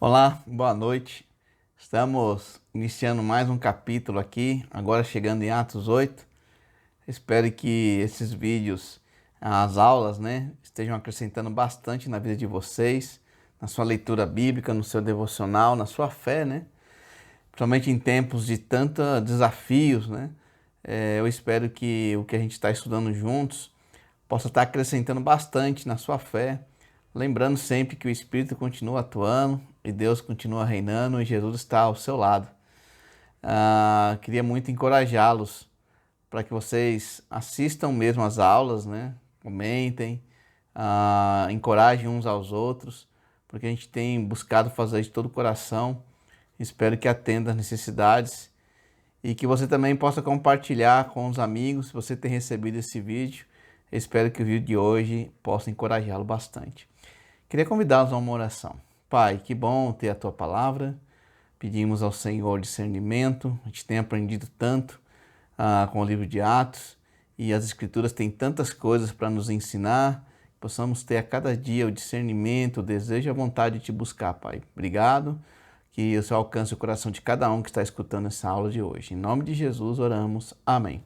Olá, boa noite. Estamos iniciando mais um capítulo aqui, agora chegando em Atos 8. Espero que esses vídeos, as aulas, estejam acrescentando bastante na vida de vocês, na sua leitura bíblica, no seu devocional, na sua fé, Principalmente em tempos de tantos desafios, Eu espero que o que a gente está estudando juntos possa estar acrescentando bastante na sua fé. Lembrando sempre que o Espírito continua atuando e Deus continua reinando e Jesus está ao seu lado. Queria muito encorajá-los para que vocês assistam mesmo as aulas, Comentem, encorajem uns aos outros, porque a gente tem buscado fazer de todo o coração. Espero que atenda às necessidades e que você também possa compartilhar com os amigos se você tem recebido esse vídeo. Espero que o vídeo de hoje possa encorajá-lo bastante. Queria convidá-los a uma oração. Pai, que bom ter a Tua palavra. Pedimos ao Senhor discernimento. A gente tem aprendido tanto com o livro de Atos e as Escrituras têm tantas coisas para nos ensinar. Que possamos ter a cada dia o discernimento, o desejo e a vontade de Te buscar, Pai. Obrigado. Que o Senhor alcance o coração de cada um que está escutando essa aula de hoje. Em nome de Jesus oramos. Amém.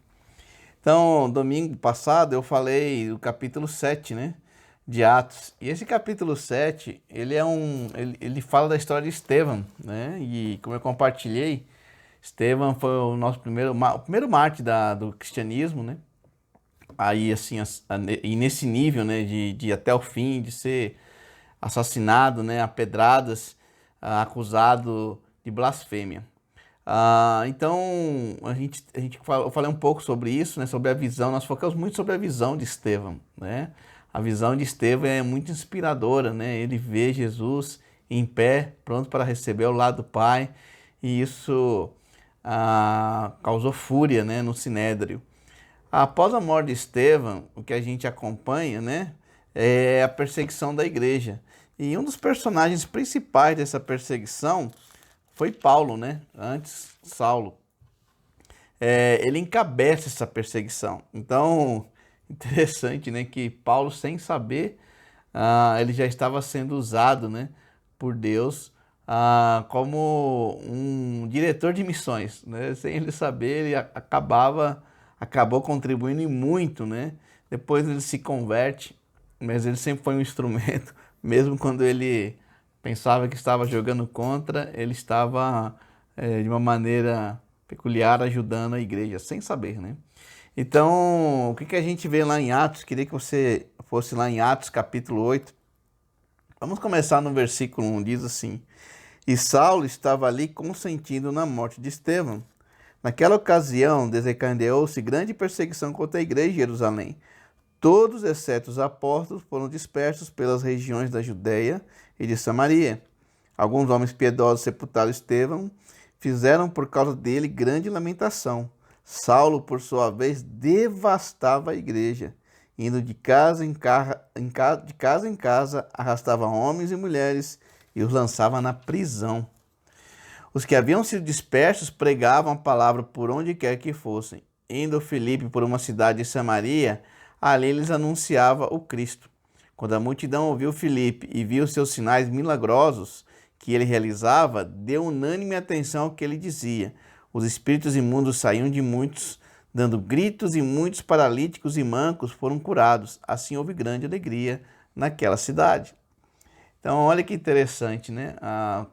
Então, domingo passado eu falei do capítulo 7, de Atos. E esse capítulo 7, ele fala da história de Estevão, E como eu compartilhei, Estevão foi o nosso primeiro mártir do cristianismo, Aí, assim, e nesse nível, de ir até o fim, de ser assassinado, a pedradas, acusado de blasfêmia. Então, eu falei um pouco sobre isso, sobre a visão. Nós focamos muito sobre a visão de Estevão, A visão de Estevão é muito inspiradora, Ele vê Jesus em pé, pronto para receber ao lado do Pai, e isso causou fúria, no Sinédrio. Após a morte de Estevão, o que a gente acompanha, é a perseguição da igreja. E um dos personagens principais dessa perseguição foi Paulo, Antes, Saulo. Ele encabeça essa perseguição. Então, interessante, que Paulo, sem saber, ele já estava sendo usado, por Deus, como um diretor de missões, Sem ele saber, ele acabou contribuindo e muito, Depois ele se converte, mas ele sempre foi um instrumento, mesmo quando ele pensava que estava jogando contra, ele estava de uma maneira peculiar ajudando a igreja, sem saber, Então, o que a gente vê lá em Atos? Queria que você fosse lá em Atos capítulo 8. Vamos começar no versículo 1, diz assim: E Saulo estava ali consentindo na morte de Estevão. Naquela ocasião, desencadeou-se grande perseguição contra a igreja de Jerusalém. Todos, exceto os apóstolos, foram dispersos pelas regiões da Judéia e de Samaria. Alguns homens piedosos sepultaram Estevão, fizeram por causa dele grande lamentação. Saulo, por sua vez, devastava a igreja, indo de casa em casa, arrastava homens e mulheres e os lançava na prisão. Os que haviam sido dispersos pregavam a palavra por onde quer que fossem. Indo Filipe por uma cidade de Samaria, ali eles anunciava o Cristo. Quando a multidão ouviu Filipe e viu seus sinais milagrosos que ele realizava, deu unânime atenção ao que ele dizia. Os espíritos imundos saíam de muitos, dando gritos, e muitos paralíticos e mancos foram curados. Assim houve grande alegria naquela cidade. Então, olha que interessante,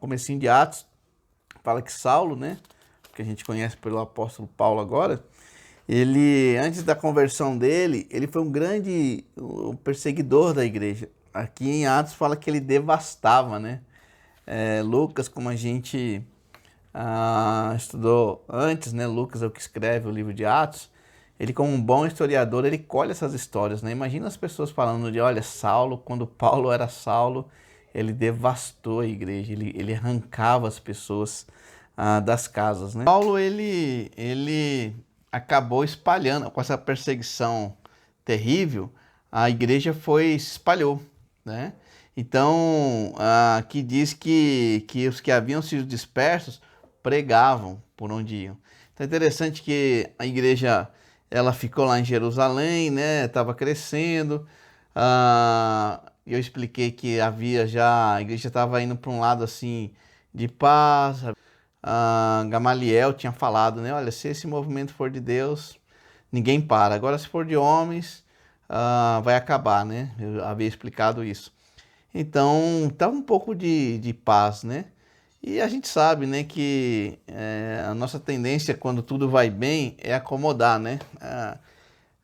Comecinho de Atos fala que Saulo, que a gente conhece pelo apóstolo Paulo agora, ele, antes da conversão dele, ele foi um grande perseguidor da igreja. Aqui em Atos fala que ele devastava, Lucas, como a gente estudou antes, Lucas é o que escreve o livro de Atos. Ele, como um bom historiador, ele colhe essas histórias, Imagina as pessoas falando de, olha, Saulo, quando Paulo era Saulo, ele devastou a igreja, ele arrancava as pessoas das casas, Paulo, ele acabou espalhando, com essa perseguição terrível, a igreja se espalhou, Então, aqui diz que os que haviam sido dispersos pregavam por onde iam. Então é interessante que a igreja, ela ficou lá em Jerusalém, estava crescendo, e eu expliquei que havia já, a igreja estava indo para um lado assim de paz. Gamaliel tinha falado, né? Olha, se esse movimento for de Deus, ninguém para. Agora, se for de homens, vai acabar, né? Eu havia explicado isso. Então, estava um pouco de paz, né? E a gente sabe, né, que a nossa tendência quando tudo vai bem é acomodar, né?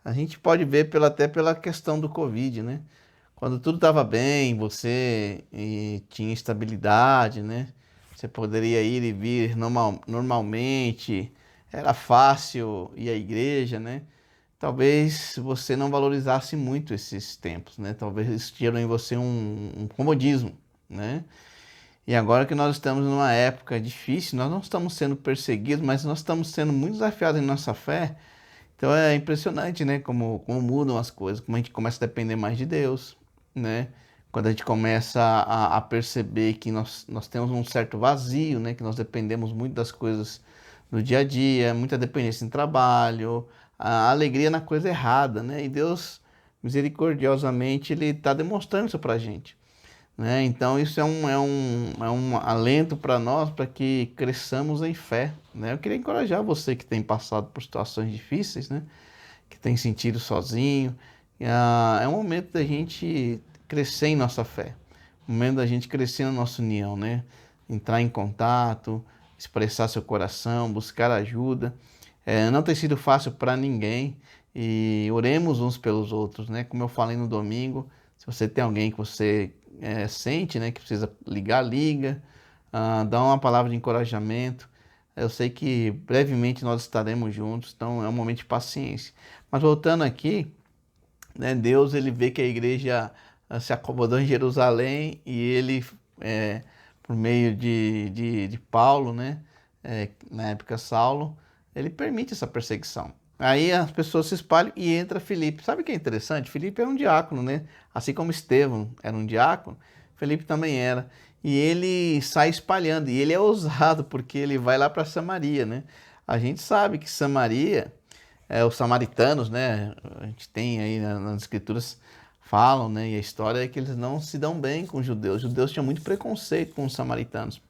A gente pode ver até pela questão do Covid, né? Quando tudo estava bem, você tinha estabilidade, né? Você poderia ir e vir normalmente, era fácil ir à igreja, né? Talvez você não valorizasse muito esses tempos, né? Talvez tiram em você um comodismo, né? E agora que nós estamos numa época difícil, nós não estamos sendo perseguidos, mas nós estamos sendo muito desafiados em nossa fé. Então é impressionante, né? Como mudam as coisas, como a gente começa a depender mais de Deus, né? Quando a gente começa a perceber que nós temos um certo vazio, né? Que nós dependemos muito das coisas do dia a dia, muita dependência em trabalho, a alegria na coisa errada, né? E Deus, misericordiosamente, Ele está demonstrando isso pra gente, né? Então isso é um alento para nós, para que cresçamos em fé, né? Eu queria encorajar você que tem passado por situações difíceis, né? Que tem sentido sozinho. É um momento da gente crescer em nossa fé, um momento da gente crescer na nossa união, né? Entrar em contato, expressar seu coração, buscar ajuda. Não tem sido fácil para ninguém, e oremos uns pelos outros, né? Como eu falei no domingo, se você tem alguém que você sente, né, que precisa ligar, liga, dá uma palavra de encorajamento. Eu sei que brevemente nós estaremos juntos, então é um momento de paciência. Mas voltando aqui, né, Deus ele vê que a igreja se acomodou em Jerusalém e ele, por meio de Paulo, né, na época Saulo, ele permite essa perseguição. Aí as pessoas se espalham e entra Filipe. Sabe o que é interessante? Filipe é um diácono, né? Assim como Estevão era um diácono, Filipe também era. E ele sai espalhando. E ele é ousado porque ele vai lá para Samaria, né? A gente sabe que Samaria, os samaritanos, né? A gente tem aí nas escrituras falam, né? E a história é que eles não se dão bem com os judeus. Os judeus tinham muito preconceito com os samaritanos.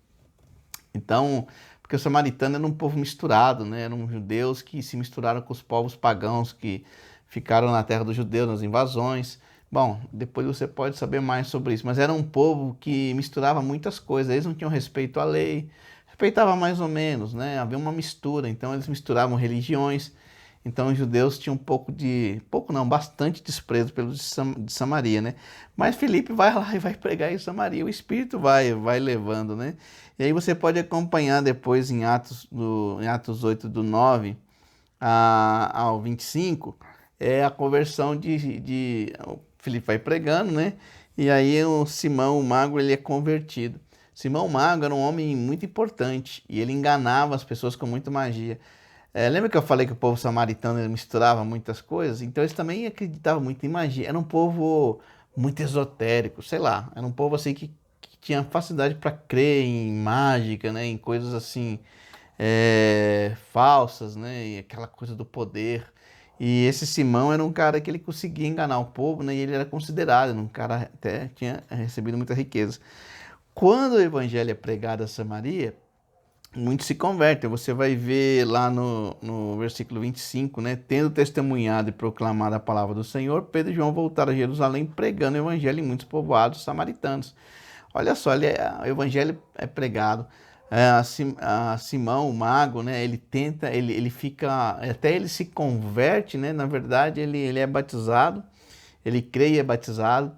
Então, porque o samaritano era um povo misturado, né? Eram judeus que se misturaram com os povos pagãos que ficaram na terra dos judeus, nas invasões. Bom, depois você pode saber mais sobre isso, mas era um povo que misturava muitas coisas. Eles não tinham respeito à lei, respeitava mais ou menos, né? Havia uma mistura, então eles misturavam religiões. Então os judeus tinham pouco não, bastante desprezo pelos de Samaria, né? Mas Filipe vai lá e vai pregar em Samaria, o Espírito vai levando, né? E aí você pode acompanhar depois em Atos 8, do 9 ao 25, a conversão o Filipe vai pregando, né? E aí o Simão, o mago, ele é convertido. Simão o mago era um homem muito importante e ele enganava as pessoas com muita magia. Lembra que eu falei que o povo samaritano ele misturava muitas coisas? Então eles também acreditavam muito em magia. Era um povo muito esotérico, sei lá. Era um povo assim que tinha facilidade para crer em mágica, né? Em coisas assim falsas, né? E aquela coisa do poder. E esse Simão era um cara que ele conseguia enganar o povo, né? E ele era considerado um cara até tinha recebido muitas riquezas. Quando o evangelho é pregado a Samaria, muitos se convertem. Você vai ver lá no versículo 25, né? Tendo testemunhado e proclamado a palavra do Senhor, Pedro e João voltaram a Jerusalém pregando o evangelho em muitos povoados samaritanos. Olha só, o evangelho é pregado. Simão, o mago, né? Ele tenta, ele fica, até ele se converte, né? Na verdade, ele é batizado, ele crê e é batizado.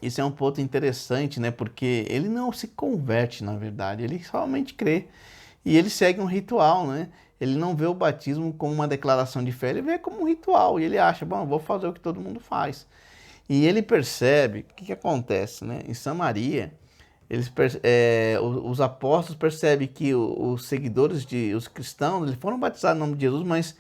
Isso é um ponto interessante, né? Porque ele não se converte, na verdade, ele somente crê. E ele segue um ritual, né? Ele não vê o batismo como uma declaração de fé, ele vê como um ritual. E ele acha, bom, vou fazer o que todo mundo faz. E ele percebe, o que acontece, né? Em Samaria, os apóstolos percebem que os seguidores os cristãos, eles foram batizados no nome de Jesus, mas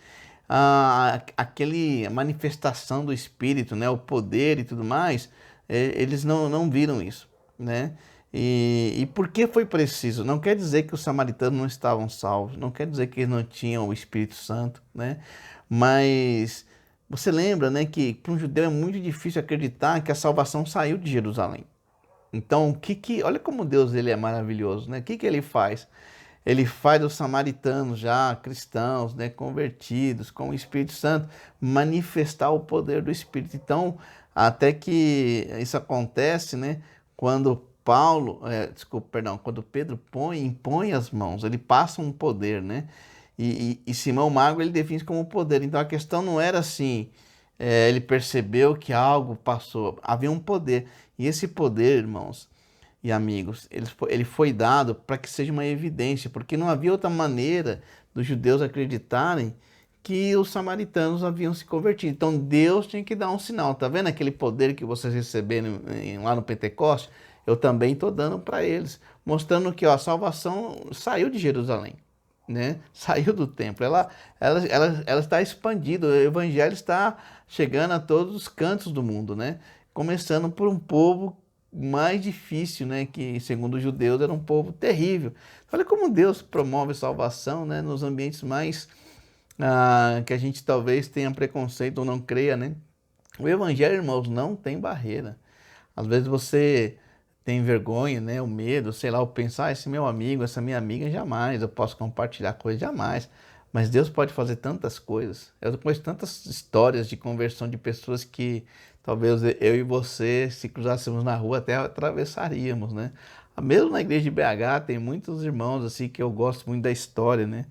aquele manifestação do Espírito, né? O poder e tudo mais, eles não viram isso, né? E por que foi preciso? Não quer dizer que os samaritanos não estavam salvos, não quer dizer que eles não tinham o Espírito Santo, né? Mas Você lembra, né, que para um judeu é muito difícil acreditar que a salvação saiu de Jerusalém. Então, olha como Deus ele é maravilhoso, né? O que ele faz? Ele faz os samaritanos já cristãos, né, convertidos com o Espírito Santo, manifestar o poder do Espírito. Então, até que isso acontece, né, quando quando Pedro impõe as mãos, ele passa um poder, né? E Simão Mago ele define como poder. Então a questão não era assim, ele percebeu que algo passou, havia um poder. E esse poder, irmãos e amigos, ele foi dado para que seja uma evidência, porque não havia outra maneira dos judeus acreditarem que os samaritanos haviam se convertido. Então Deus tinha que dar um sinal. Tá vendo aquele poder que vocês receberam lá no Pentecostes? Eu também estou dando para eles, mostrando que ó, a salvação saiu de Jerusalém, né? Saiu do templo. Ela está expandida. O evangelho está chegando a todos os cantos do mundo, né? Começando por um povo mais difícil, né, que segundo os judeus era um povo terrível. Olha como Deus promove salvação, né, nos ambientes mais que a gente talvez tenha preconceito ou não creia, né? O evangelho, irmãos, não tem barreira. Às vezes você tem vergonha, né, o medo, sei lá, o pensar, esse meu amigo, essa minha amiga, jamais eu posso compartilhar coisa, jamais. Mas Deus pode fazer tantas coisas. Eu conheço tantas histórias de conversão de pessoas que talvez eu e você, se cruzássemos na rua, até atravessaríamos, né? Mesmo na igreja de BH, tem muitos irmãos assim que eu gosto muito da história, né?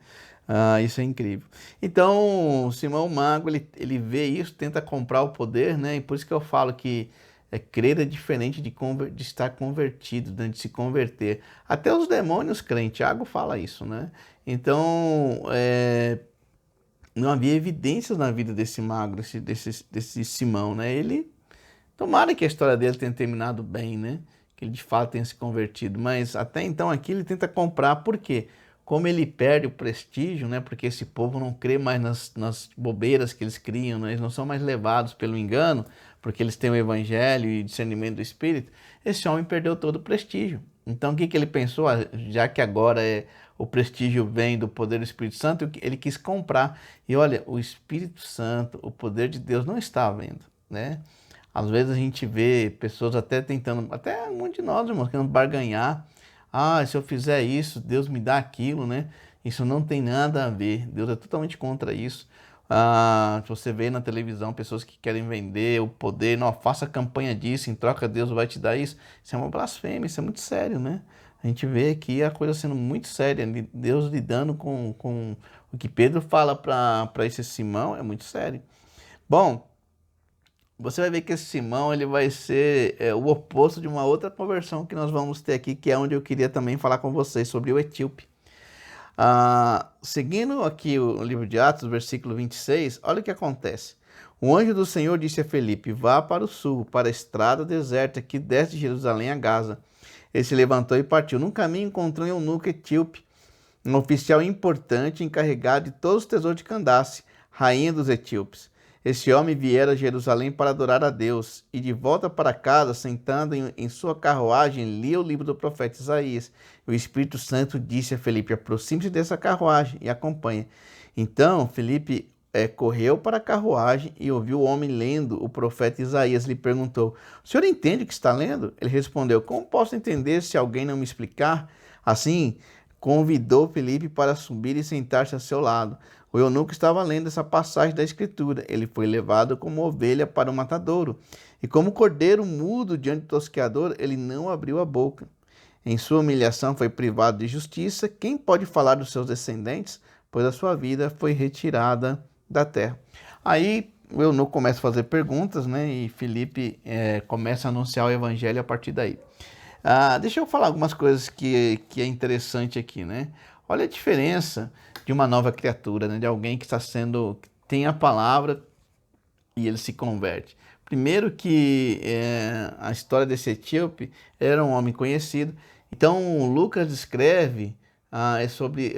Isso é incrível. Então, Simão Mago, ele vê isso, tenta comprar o poder, né? E por isso que eu falo que crer é diferente de estar convertido, né? De se converter. Até os demônios creem, Tiago fala isso, né? Então, não havia evidências na vida desse mago, desse Simão, né? Tomara que a história dele tenha terminado bem, né? Que ele de fato tenha se convertido. Mas até então aqui ele tenta comprar, por quê? Como ele perde o prestígio, né? Porque esse povo não crê mais nas bobeiras que eles criam, né? Eles não são mais levados pelo engano, porque eles têm o evangelho e discernimento do Espírito. Esse homem perdeu todo o prestígio. Então o que ele pensou? Já que agora o prestígio vem do poder do Espírito Santo, ele quis comprar. E olha, o Espírito Santo, o poder de Deus não está vendo, né? Às vezes a gente vê pessoas até tentando, até um monte de nós, irmãos, querendo barganhar. Se eu fizer isso, Deus me dá aquilo, né? Isso não tem nada a ver. Deus é totalmente contra isso. Se você vê na televisão pessoas que querem vender o poder, não, faça campanha disso, em troca Deus vai te dar isso. Isso é uma blasfêmia, isso é muito sério, né? A gente vê aqui a coisa sendo muito séria, Deus lidando com o que Pedro fala para esse Simão é muito sério. Bom, você vai ver que esse Simão ele vai ser o oposto de uma outra conversão que nós vamos ter aqui, que é onde eu queria também falar com vocês sobre o etíope. Seguindo aqui o livro de Atos, versículo 26, olha o que acontece. O anjo do Senhor disse a Felipe: vá para o sul, para a estrada deserta que desce de Jerusalém a Gaza. Ele se levantou e partiu. No caminho encontrou um eunuco etíope, um oficial importante encarregado de todos os tesouros de Candace, rainha dos etíopes. Esse homem viera a Jerusalém para adorar a Deus, e de volta para casa, sentando em sua carruagem, lia o livro do profeta Isaías. O Espírito Santo disse a Felipe: aproxime-se dessa carruagem e acompanhe. Então Felipe correu para a carruagem e ouviu o homem lendo o profeta Isaías. Lhe perguntou: o senhor entende o que está lendo? Ele respondeu: como posso entender se alguém não me explicar? Assim, convidou Felipe para subir e sentar-se a seu lado. O eunuco estava lendo essa passagem da Escritura. Ele foi levado como ovelha para o matadouro, e como cordeiro mudo diante do tosqueador, ele não abriu a boca. Em sua humilhação foi privado de justiça. Quem pode falar dos seus descendentes? Pois a sua vida foi retirada da terra. Aí o eunuco começa a fazer perguntas, né? E Felipe começa a anunciar o evangelho a partir daí. Deixa eu falar algumas coisas que é interessante aqui, né? Olha a diferença de uma nova criatura, né? De alguém que que tem a palavra e ele se converte. Primeiro que a história desse etíope era um homem conhecido. Então Lucas escreve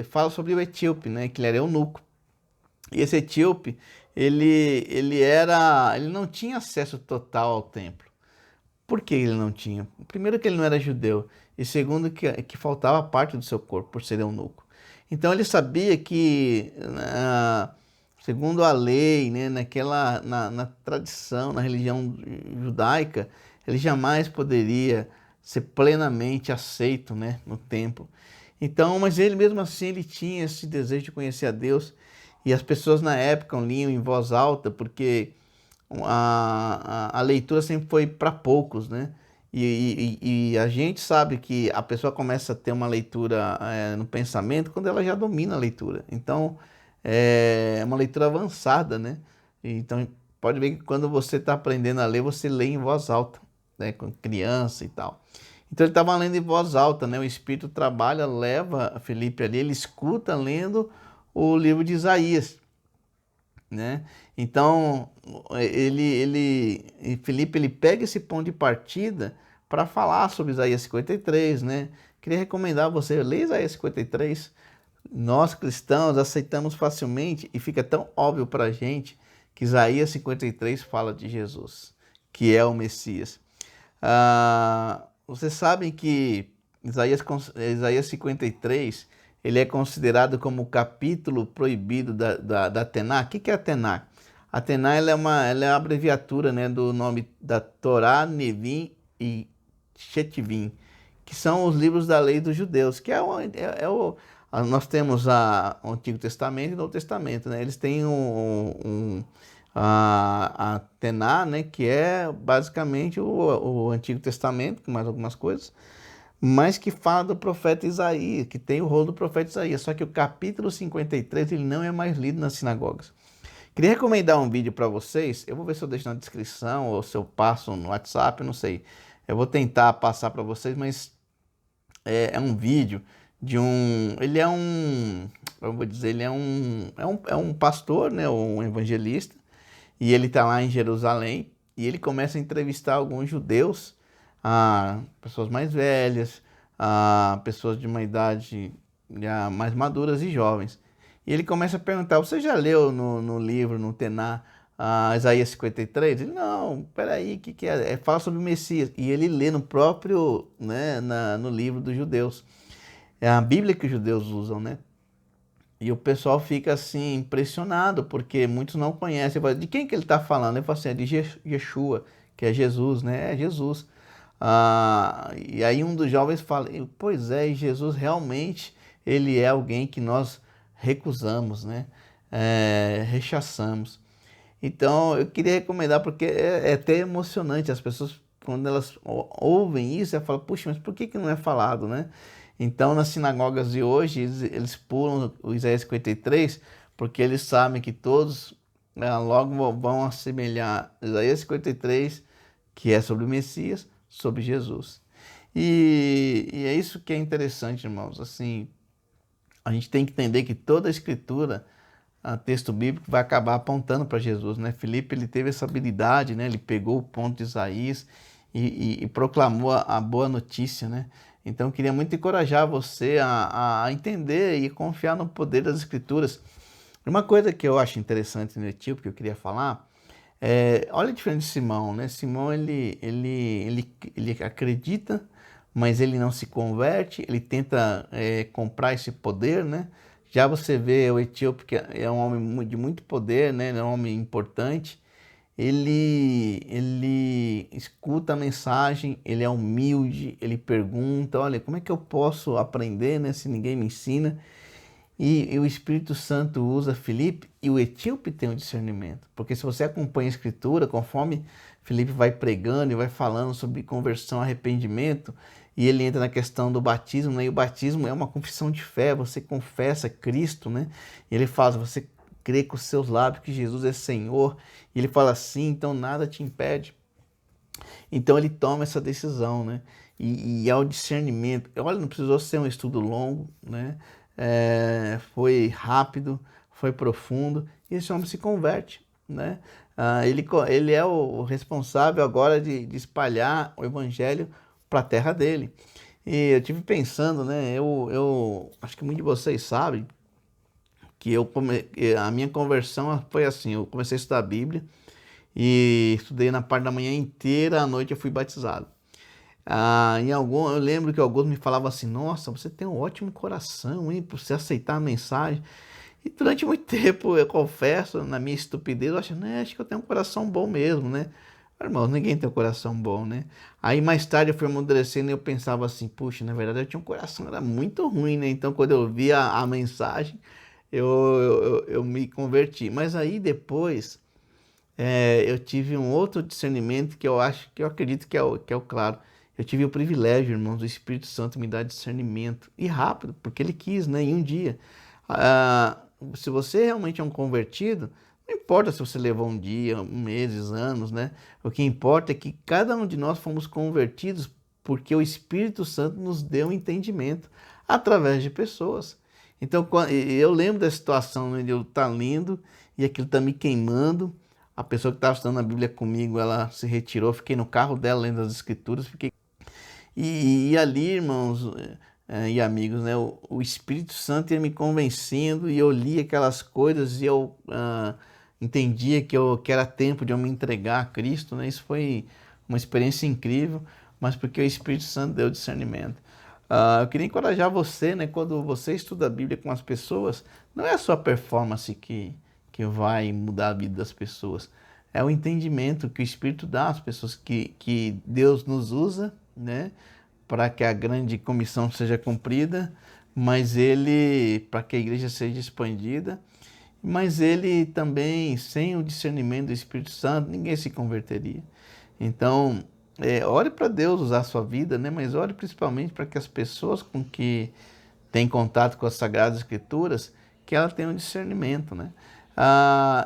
fala sobre o etíope, né? Que ele era eunuco. E esse etíope ele não tinha acesso total ao templo. Por que ele não tinha? Primeiro que ele não era judeu, e segundo que faltava parte do seu corpo por ser eunuco. Então ele sabia que segundo a lei, né, na tradição, na religião judaica, ele jamais poderia ser plenamente aceito, né, no templo. Então, mas ele mesmo assim, ele tinha esse desejo de conhecer a Deus, e as pessoas na época liam em voz alta, porque a leitura sempre foi para poucos, né? E a gente sabe que a pessoa começa a ter uma leitura no pensamento quando ela já domina a leitura. Então, é uma leitura avançada, né? Então, pode ver que quando você está aprendendo a ler, você lê em voz alta, né? Com criança e tal. Então, ele estava lendo em voz alta, né? O Espírito trabalha, leva Felipe ali, ele escuta lendo o livro de Isaías, né? Então, Felipe, ele pega esse ponto de partida para falar sobre Isaías 53, né? Queria recomendar você ler Isaías 53. Nós cristãos aceitamos facilmente e fica tão óbvio para a gente que Isaías 53 fala de Jesus, que é o Messias. Vocês sabem que Isaías 53 ele é considerado como o capítulo proibido da Tená. O que é a Tená? A Tená ela é a abreviatura, né, do nome da Torá, Nevim e Shetivim, que são os livros da lei dos judeus, que nós temos o Antigo Testamento e o Novo Testamento, né? Eles têm a Tená, né, que é basicamente o Antigo Testamento, com mais algumas coisas, mas que fala do profeta Isaías, que tem o rolo do profeta Isaías. Só que o capítulo 53 ele não é mais lido nas sinagogas. Queria recomendar um vídeo para vocês. Eu vou ver se eu deixo na descrição ou se eu passo no WhatsApp, não sei. Eu vou tentar passar para vocês, mas é um vídeo de um... Ele é um... Eu vou dizer, ele é um pastor, né, um evangelista, e ele está lá em Jerusalém, e ele começa a entrevistar alguns judeus, pessoas mais velhas, pessoas de uma idade já mais maduras e jovens. E ele começa a perguntar: você já leu no livro, no Tená, Isaías 53? Ele: não, peraí, o que é? Fala sobre o Messias. E ele lê no próprio, né, no livro dos judeus. É a Bíblia que os judeus usam, né? E o pessoal fica assim impressionado, porque muitos não conhecem. De quem que ele está falando? Ele fala assim: é de Yeshua, que é Jesus, né? É Jesus. E aí um dos jovens fala: pois é, e Jesus realmente ele é alguém que nós recusamos, né? Rechaçamos. Então eu queria recomendar, porque é até emocionante. As pessoas, quando elas ouvem isso, elas falam: puxa, mas por que não é falado, né? Então, nas sinagogas de hoje, eles pulam o Isaías 53, porque eles sabem que todos logo vão assemelhar Isaías 53, que é sobre o Messias, sobre Jesus. E é isso que é interessante, irmãos. Assim, a gente tem que entender que toda a escritura, texto bíblico, vai acabar apontando para Jesus, né? Filipe, ele teve essa habilidade, né? Ele pegou o ponto de Isaías e proclamou a boa notícia, né? Então, eu queria muito encorajar você a entender e confiar no poder das escrituras. Uma coisa que eu acho interessante no Etíope, que eu queria falar, olha a diferença de Simão, né? Simão, ele acredita, mas ele não se converte, ele tenta comprar esse poder, né? Já você vê o Etíope, que é um homem de muito poder, né? Ele é um homem importante. Ele escuta a mensagem, ele é humilde, ele pergunta: olha, como é que eu posso aprender, né, se ninguém me ensina? E o Espírito Santo usa Filipe, e o etíope tem um discernimento. Porque se você acompanha a Escritura, conforme Filipe vai pregando e vai falando sobre conversão, arrependimento, e ele entra na questão do batismo, né? E o batismo é uma confissão de fé, você confessa Cristo, né? E ele fala: você crê com os seus lábios que Jesus é Senhor, e ele fala assim, então nada te impede. Então ele toma essa decisão, né? E ao discernimento, olha, não precisou ser um estudo longo, né? Foi rápido, foi profundo, e esse homem se converte, né? Ele é o responsável agora de espalhar o evangelho para a terra dele. E eu tive pensando, né? Eu acho que muitos de vocês sabem que a minha conversão foi assim: eu comecei a estudar a Bíblia e estudei na parte da manhã inteira, à noite eu fui batizado. Eu lembro que alguns me falavam assim: nossa, você tem um ótimo coração, hein, para você aceitar a mensagem. E durante muito tempo, eu confesso, na minha estupidez, eu achei, né, acho que eu tenho um coração bom mesmo, né? Irmão, ninguém tem um coração bom, né? Aí mais tarde eu fui amadurecendo e eu pensava assim, puxa, na verdade eu tinha um coração, era muito ruim, né? Então quando eu vi a mensagem, eu me converti. Mas aí depois eu tive um outro discernimento que eu acho, que eu acredito que é o claro. Eu tive o privilégio, irmãos, do Espírito Santo me dar discernimento. E rápido, porque ele quis, né? Em um dia. Ah, se você realmente é um convertido, não importa se você levou um dia, meses, anos, né? O que importa é que cada um de nós fomos convertidos porque o Espírito Santo nos deu entendimento através de pessoas. Então, eu lembro da situação onde eu tá lendo e aquilo tá me queimando. A pessoa que estava estudando a Bíblia comigo, ela se retirou, fiquei no carro dela lendo as Escrituras, fiquei e ali, irmãos e amigos, né, o Espírito Santo ia me convencendo e eu li aquelas coisas e eu entendia que era tempo de eu me entregar a Cristo, né? Isso foi uma experiência incrível, mas porque o Espírito Santo deu discernimento. Eu queria encorajar você, né, quando você estuda a Bíblia com as pessoas, não é a sua performance que vai mudar a vida das pessoas, é o entendimento que o Espírito dá às pessoas que Deus nos usa, né, para que a grande comissão seja cumprida, mas ele, para que a igreja seja expandida, mas ele também, sem o discernimento do Espírito Santo, ninguém se converteria. Então, ore para Deus usar a sua vida, né, mas ore principalmente para que as pessoas com que têm contato com as Sagradas Escrituras, que ela tenha um discernimento, né?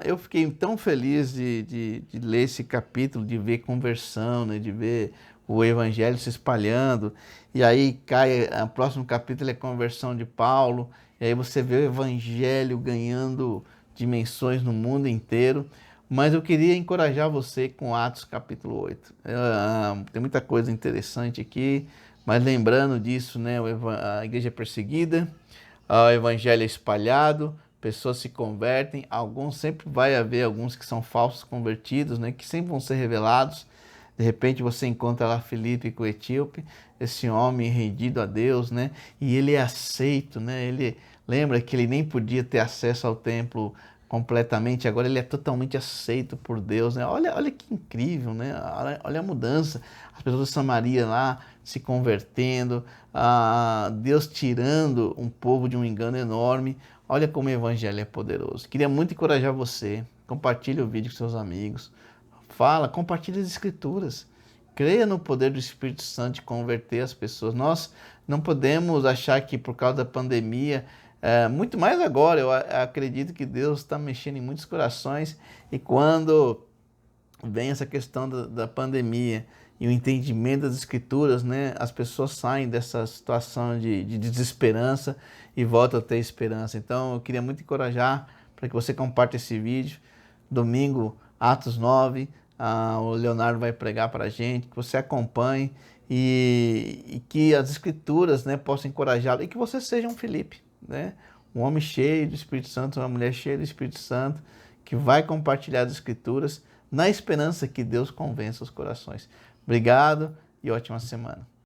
Eu fiquei tão feliz de ler esse capítulo, de ver conversão, né? De ver o evangelho se espalhando, e aí cai, o próximo capítulo é a conversão de Paulo, e aí você vê o evangelho ganhando dimensões no mundo inteiro. Mas eu queria encorajar você com Atos capítulo 8. Tem muita coisa interessante aqui, mas lembrando disso, né? A igreja é perseguida, o evangelho é espalhado, pessoas se convertem, alguns sempre vai haver alguns que são falsos convertidos, né, que sempre vão ser revelados. De repente você encontra lá Filipe com o etíope, esse homem rendido a Deus, né, e ele é aceito, né, ele lembra que ele nem podia ter acesso ao templo completamente, agora ele é totalmente aceito por Deus, né? Olha que incrível, né? Olha a mudança, as pessoas de Samaria lá se convertendo, Deus tirando um povo de um engano enorme. Olha como o evangelho é poderoso. Queria muito encorajar você, compartilhe o vídeo com seus amigos, compartilhe as escrituras. Creia no poder do Espírito Santo de converter as pessoas. Nós não podemos achar que por causa da pandemia, muito mais agora, eu acredito que Deus está mexendo em muitos corações e quando vem essa questão da pandemia e o entendimento das escrituras, né, as pessoas saem dessa situação de desesperança e voltam a ter esperança. Então eu queria muito encorajar para que você compartilhe esse vídeo. Domingo, Atos 9, o Leonardo vai pregar para a gente, que você acompanhe e que as escrituras, né, possam encorajá-lo e que você seja um Filipe, né, um homem cheio do Espírito Santo, uma mulher cheia do Espírito Santo, que vai compartilhar as escrituras na esperança que Deus convença os corações. Obrigado e ótima semana.